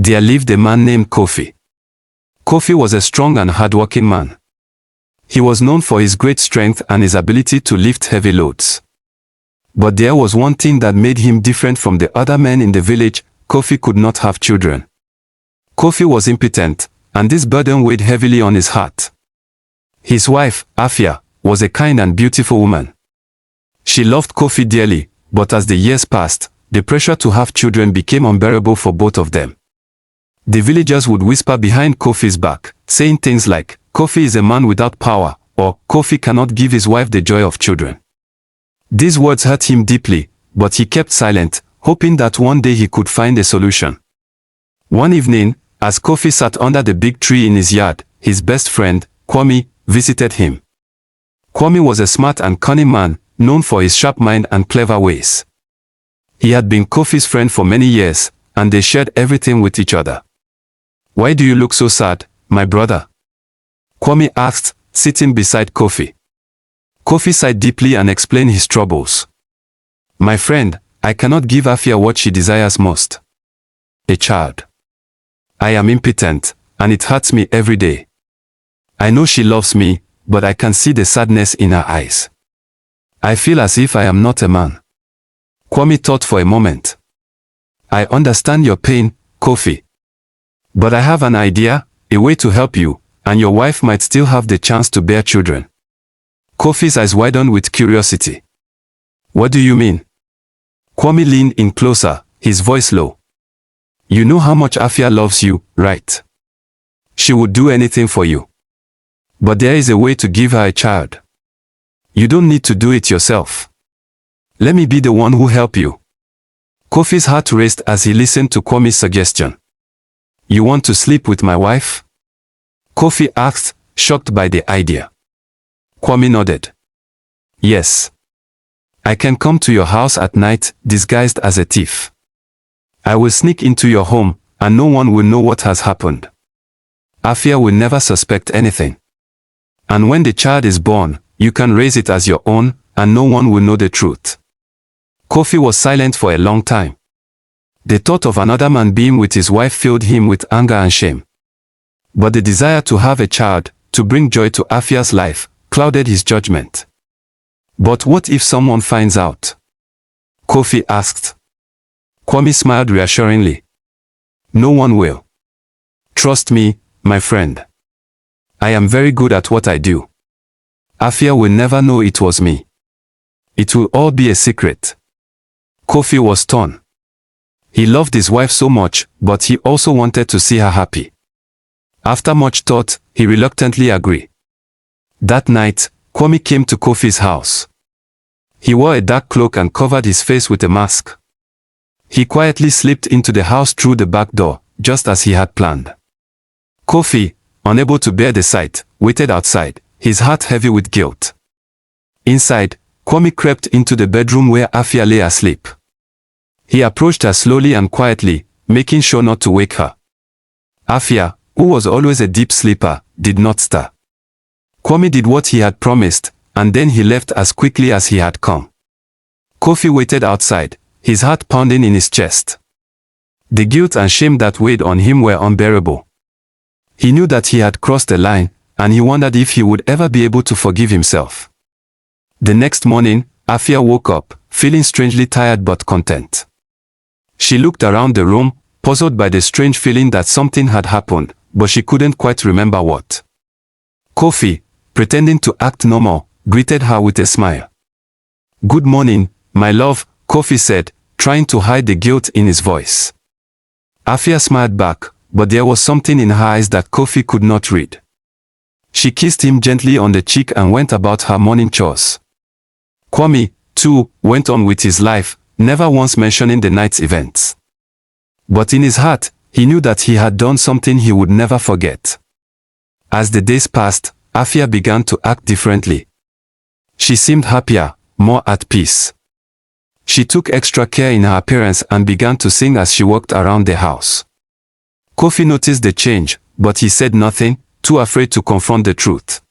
There lived a man named Kofi. Kofi was a strong and hardworking man. He was known for his great strength and his ability to lift heavy loads. But there was one thing that made him different from the other men in the village: Kofi could not have children. Kofi was impotent, and this burden weighed heavily on his heart. His wife, Afia, was a kind and beautiful woman. She loved Kofi dearly, but as the years passed, the pressure to have children became unbearable for both of them. The villagers would whisper behind Kofi's back, saying things like, "Kofi is a man without power," or "Kofi cannot give his wife the joy of children." These words hurt him deeply, but he kept silent, hoping that one day he could find a solution. One evening, as Kofi sat under the big tree in his yard, his best friend, Kwame, visited him. Kwame was a smart and cunning man, known for his sharp mind and clever ways. He had been Kofi's friend for many years, and they shared everything with each other. "Why do you look so sad, my brother?" Kwame asked, sitting beside Kofi. Kofi sighed deeply and explained his troubles. "My friend, I cannot give Afia what she desires most: a child. I am impotent, and it hurts me every day. I know she loves me, but I can see the sadness in her eyes. I feel as if I am not a man." Kwame thought for a moment. "I understand your pain, Kofi. But I have an idea, a way to help you, and your wife might still have the chance to bear children." Kofi's eyes widened with curiosity. "What do you mean?" Kwame leaned in closer, his voice low. "You know how much Afia loves you, right? She would do anything for you. But there is a way to give her a child. You don't need to do it yourself. Let me be the one who help you." Kofi's heart raced as he listened to Kwame's suggestion. "You want to sleep with my wife?" Kofi asked, shocked by the idea. Kwame nodded. "Yes. I can come to your house at night, disguised as a thief. I will sneak into your home, and no one will know what has happened. Afia will never suspect anything. And when the child is born, you can raise it as your own, and no one will know the truth." Kofi was silent for a long time. The thought of another man being with his wife filled him with anger and shame. But the desire to have a child, to bring joy to Afia's life, clouded his judgment. "But what if someone finds out?" Kofi asked. Kwame smiled reassuringly. "No one will. Trust me, my friend. I am very good at what I do. Afia will never know it was me. It will all be a secret." Kofi was torn. He loved his wife so much, but he also wanted to see her happy. After much thought, he reluctantly agreed. That night, Kwame came to Kofi's house. He wore a dark cloak and covered his face with a mask. He quietly slipped into the house through the back door, just as he had planned. Kofi, unable to bear the sight, waited outside, his heart heavy with guilt. Inside, Kwame crept into the bedroom where Afia lay asleep. He approached her slowly and quietly, making sure not to wake her. Afia, who was always a deep sleeper, did not stir. Kwame did what he had promised, and then he left as quickly as he had come. Kofi waited outside, his heart pounding in his chest. The guilt and shame that weighed on him were unbearable. He knew that he had crossed a line, and he wondered if he would ever be able to forgive himself. The next morning, Afia woke up, feeling strangely tired but content. She looked around the room, puzzled by the strange feeling that something had happened, but she couldn't quite remember what. Kofi, pretending to act normal, greeted her with a smile. "Good morning, my love," Kofi said, trying to hide the guilt in his voice. Afia smiled back, but there was something in her eyes that Kofi could not read. She kissed him gently on the cheek and went about her morning chores. Kwame, too, went on with his life, never once mentioning the night's events. But in his heart, he knew that he had done something he would never forget. As the days passed, Afia began to act differently. She seemed happier, more at peace. She took extra care in her appearance and began to sing as she walked around the house. Kofi noticed the change, but he said nothing, too afraid to confront the truth.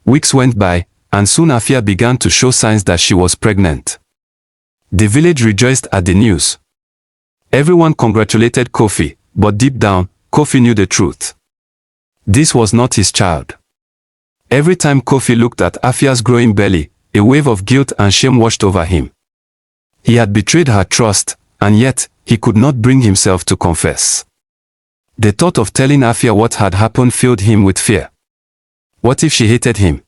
Weeks went by, and soon Afia began to show signs that she was pregnant. The village rejoiced at the news. Everyone congratulated Kofi, but deep down, Kofi knew the truth. This was not his child. Every time Kofi looked at Afia's growing belly, a wave of guilt and shame washed over him. He had betrayed her trust, and yet, he could not bring himself to confess. The thought of telling Afia what had happened filled him with fear. What if she hated him?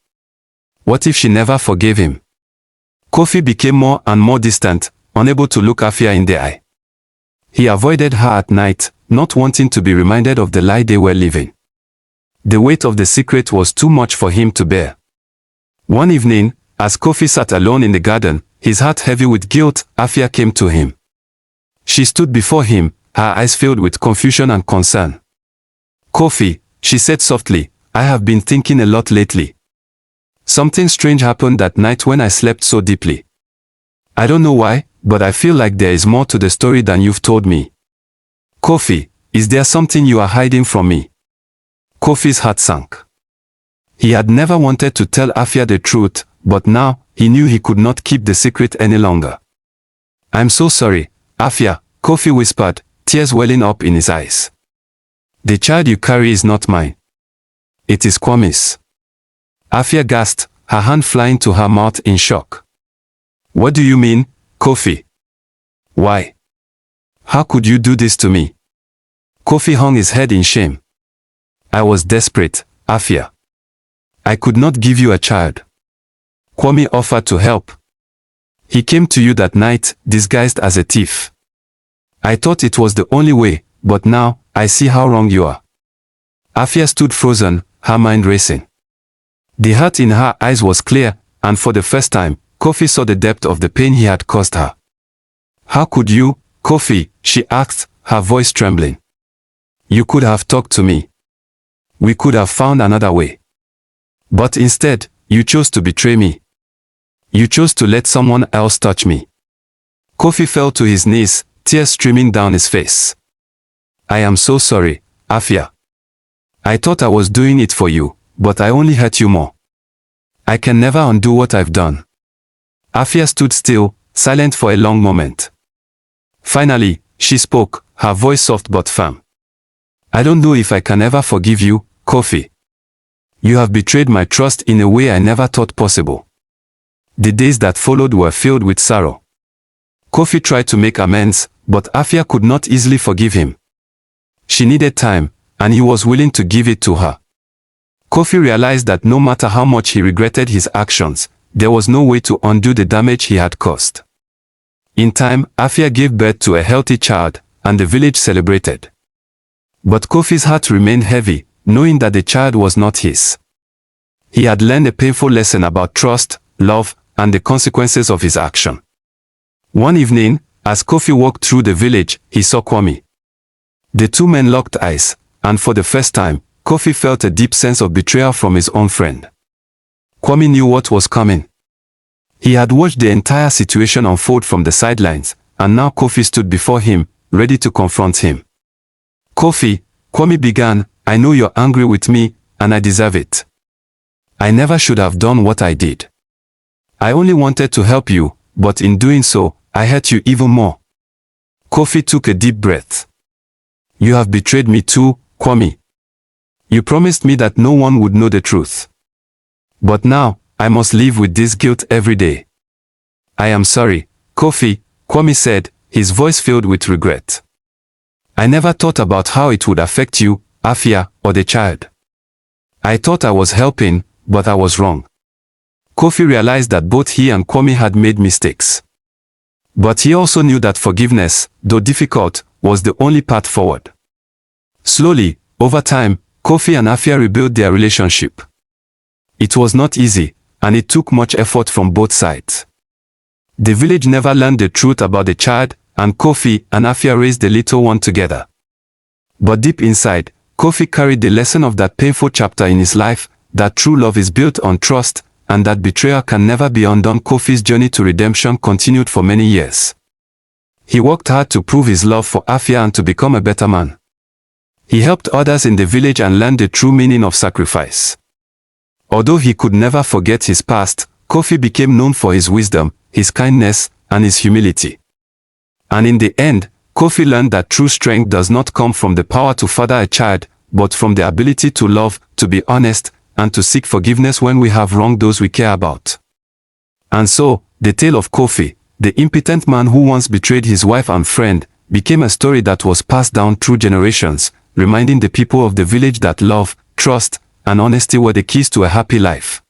What if she never forgave him? Kofi became more and more distant, unable to look Afia in the eye. He avoided her at night, not wanting to be reminded of the lie they were living. The weight of the secret was too much for him to bear. One evening, as Kofi sat alone in the garden, his heart heavy with guilt, Afia came to him. She stood before him, her eyes filled with confusion and concern. "Kofi," she said softly, "I have been thinking a lot lately. Something strange happened that night when I slept so deeply. I don't know why, but I feel like there is more to the story than you've told me. Kofi, is there something you are hiding from me?" Kofi's heart sank. He had never wanted to tell Afia the truth, but now, he knew he could not keep the secret any longer. "I'm so sorry, Afia," Kofi whispered, tears welling up in his eyes. "The child you carry is not mine. It is Kwame's." Afia gasped, her hand flying to her mouth in shock. "What do you mean, Kofi? Why? How could you do this to me?" Kofi hung his head in shame. "I was desperate, Afia. I could not give you a child. Kwame offered to help. He came to you that night, disguised as a thief. I thought it was the only way, but now, I see how wrong you are." Afia stood frozen, her mind racing. The hurt in her eyes was clear, and for the first time, Kofi saw the depth of the pain he had caused her. "How could you, Kofi?" she asked, her voice trembling. "You could have talked to me. We could have found another way. But instead, you chose to betray me. You chose to let someone else touch me." Kofi fell to his knees, tears streaming down his face. "I am so sorry, Afia. I thought I was doing it for you, but I only hurt you more. I can never undo what I've done." Afia stood still, silent for a long moment. Finally, she spoke, her voice soft but firm. "I don't know if I can ever forgive you, Kofi. You have betrayed my trust in a way I never thought possible." The days that followed were filled with sorrow. Kofi tried to make amends, but Afia could not easily forgive him. She needed time, and he was willing to give it to her. Kofi realized that no matter how much he regretted his actions, there was no way to undo the damage he had caused. In time, Afia gave birth to a healthy child, and the village celebrated. But Kofi's heart remained heavy, knowing that the child was not his. He had learned a painful lesson about trust, love, and the consequences of his action. One evening, as Kofi walked through the village, he saw Kwame. The two men locked eyes, and for the first time, Kofi felt a deep sense of betrayal from his own friend. Kwame knew what was coming. He had watched the entire situation unfold from the sidelines, and now Kofi stood before him, ready to confront him. "Kofi," Kwame began, "I know you're angry with me, and I deserve it. I never should have done what I did. I only wanted to help you, but in doing so, I hurt you even more." Kofi took a deep breath. "You have betrayed me too, Kwame. You promised me that no one would know the truth. But now, I must live with this guilt every day." "I am sorry, Kofi," Kwame said, his voice filled with regret. "I never thought about how it would affect you, Afia, or the child. I thought I was helping, but I was wrong." Kofi realized that both he and Kwame had made mistakes. But he also knew that forgiveness, though difficult, was the only path forward. Slowly, over time, Kofi and Afia rebuilt their relationship. It was not easy, and it took much effort from both sides. The village never learned the truth about the child, and Kofi and Afia raised the little one together. But deep inside, Kofi carried the lesson of that painful chapter in his life, that true love is built on trust, and that betrayal can never be undone. Kofi's journey to redemption continued for many years. He worked hard to prove his love for Afia and to become a better man. He helped others in the village and learned the true meaning of sacrifice. Although he could never forget his past, Kofi became known for his wisdom, his kindness, and his humility. And in the end, Kofi learned that true strength does not come from the power to father a child, but from the ability to love, to be honest, and to seek forgiveness when we have wronged those we care about. And so, the tale of Kofi, the impotent man who once betrayed his wife and friend, became a story that was passed down through generations, reminding the people of the village that love, trust, and honesty were the keys to a happy life.